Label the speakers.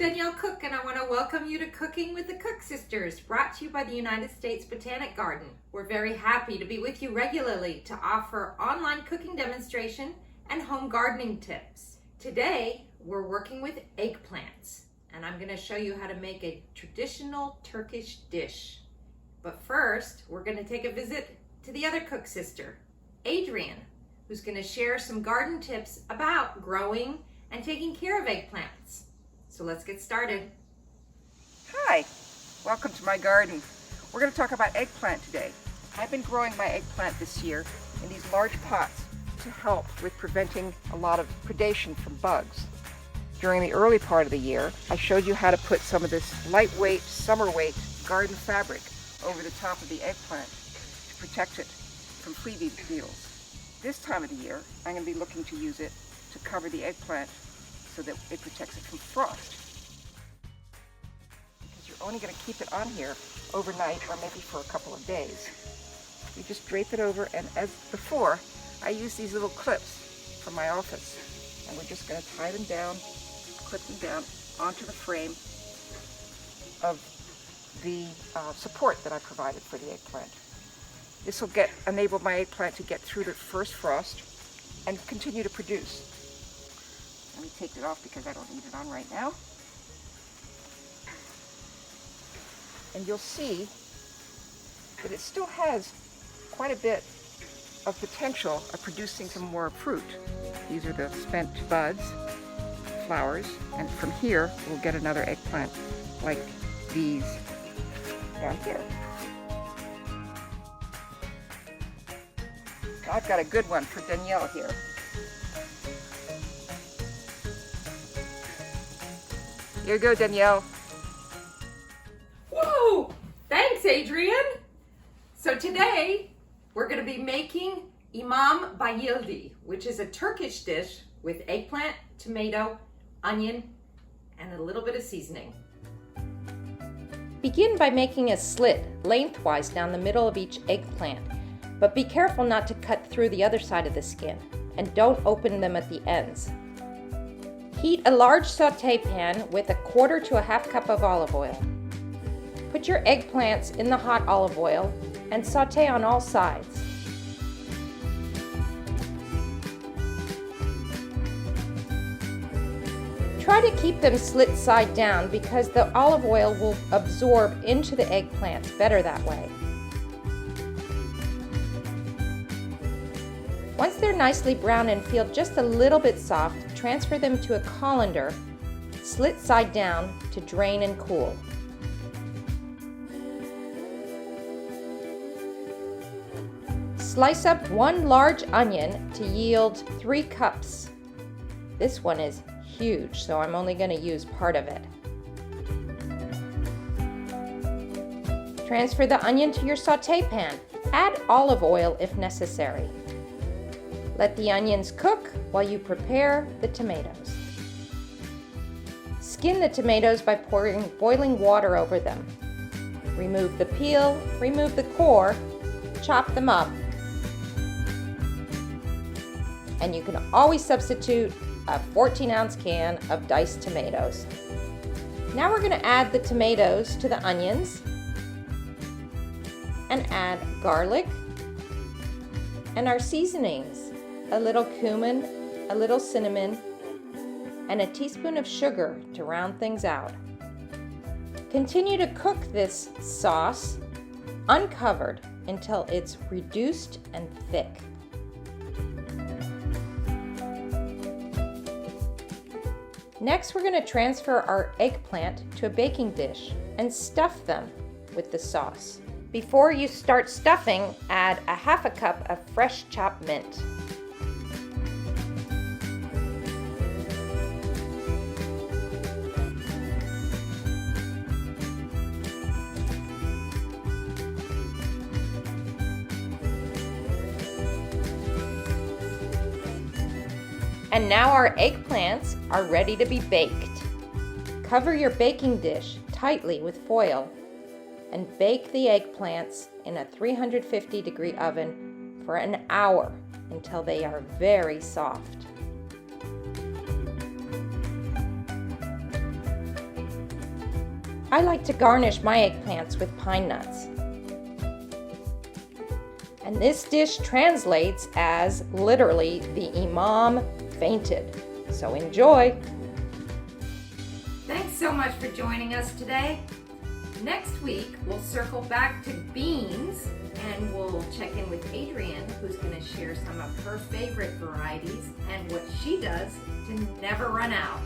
Speaker 1: Danielle Cook, and I want to welcome you to Cooking with the Cook Sisters, brought to you by the United States Botanic Garden. We're very happy to be with you regularly to offer online cooking demonstration and home gardening tips. Today, we're working with eggplants, and I'm going to show you how to make a traditional Turkish dish. But first, we're going to take a visit to the other cook sister, Adrienne, who's going to share some garden tips about growing and taking care of eggplants. So let's get started.
Speaker 2: Hi, welcome to my garden. We're going to talk about eggplant today. I've been growing my eggplant this year in these large pots to help with preventing a lot of predation from bugs. During the early part of the year, I showed you how to put some of this lightweight, summer weight garden fabric over the top of the eggplant to protect it from flea beetles. This time of the year, I'm going to be looking to use it to cover the eggplant so that it protects it from frost. Because you're only going to keep it on here overnight or maybe for a couple of days. You just drape it over, and as before, I use these little clips from my office, and we're just going to tie them down, clip them down onto the frame of the support that I provided for the eggplant. This will enable my eggplant to get through the first frost and continue to produce. Let me take it off because I don't need it on right now. And you'll see that it still has quite a bit of potential of producing some more fruit. These are the spent buds, flowers, and from here we'll get another eggplant like these down here. I've got a good one for Danielle here. Here you go, Danielle.
Speaker 1: Whoa! Thanks, Adrienne. So today, we're going to be making imam bayildi, which is a Turkish dish with eggplant, tomato, onion, and a little bit of seasoning. Begin by making a slit lengthwise down the middle of each eggplant, but be careful not to cut through the other side of the skin, and don't open them at the ends. Heat a large sauté pan with 1/4 to 1/2 cup of olive oil. Put your eggplants in the hot olive oil and sauté on all sides. Try to keep them slit side down because the olive oil will absorb into the eggplants better that way. Once they're nicely brown and feel just a little bit soft, transfer them to a colander, slit side down to drain and cool. Slice up 1 large onion to yield 3 cups. This one is huge, so I'm only going to use part of it. Transfer the onion to your sauté pan. Add olive oil if necessary. Let the onions cook while you prepare the tomatoes. Skin the tomatoes by pouring boiling water over them. Remove the peel, remove the core, chop them up. And you can always substitute a 14-ounce can of diced tomatoes. Now we're going to add the tomatoes to the onions and add garlic and our seasonings. A little cumin, a little cinnamon, and a teaspoon of sugar to round things out. Continue to cook this sauce uncovered until it's reduced and thick. Next, we're going to transfer our eggplant to a baking dish and stuff them with the sauce. Before you start stuffing, add 1/2 cup of fresh chopped mint. And now our eggplants are ready to be baked. Cover your baking dish tightly with foil and bake the eggplants in a 350-degree oven for an hour until they are very soft. I like to garnish my eggplants with pine nuts. And this dish translates as literally the Imam fainted. So enjoy! Thanks so much for joining us today. Next week, we'll circle back to beans and we'll check in with Adrienne, who's going to share some of her favorite varieties and what she does to never run out.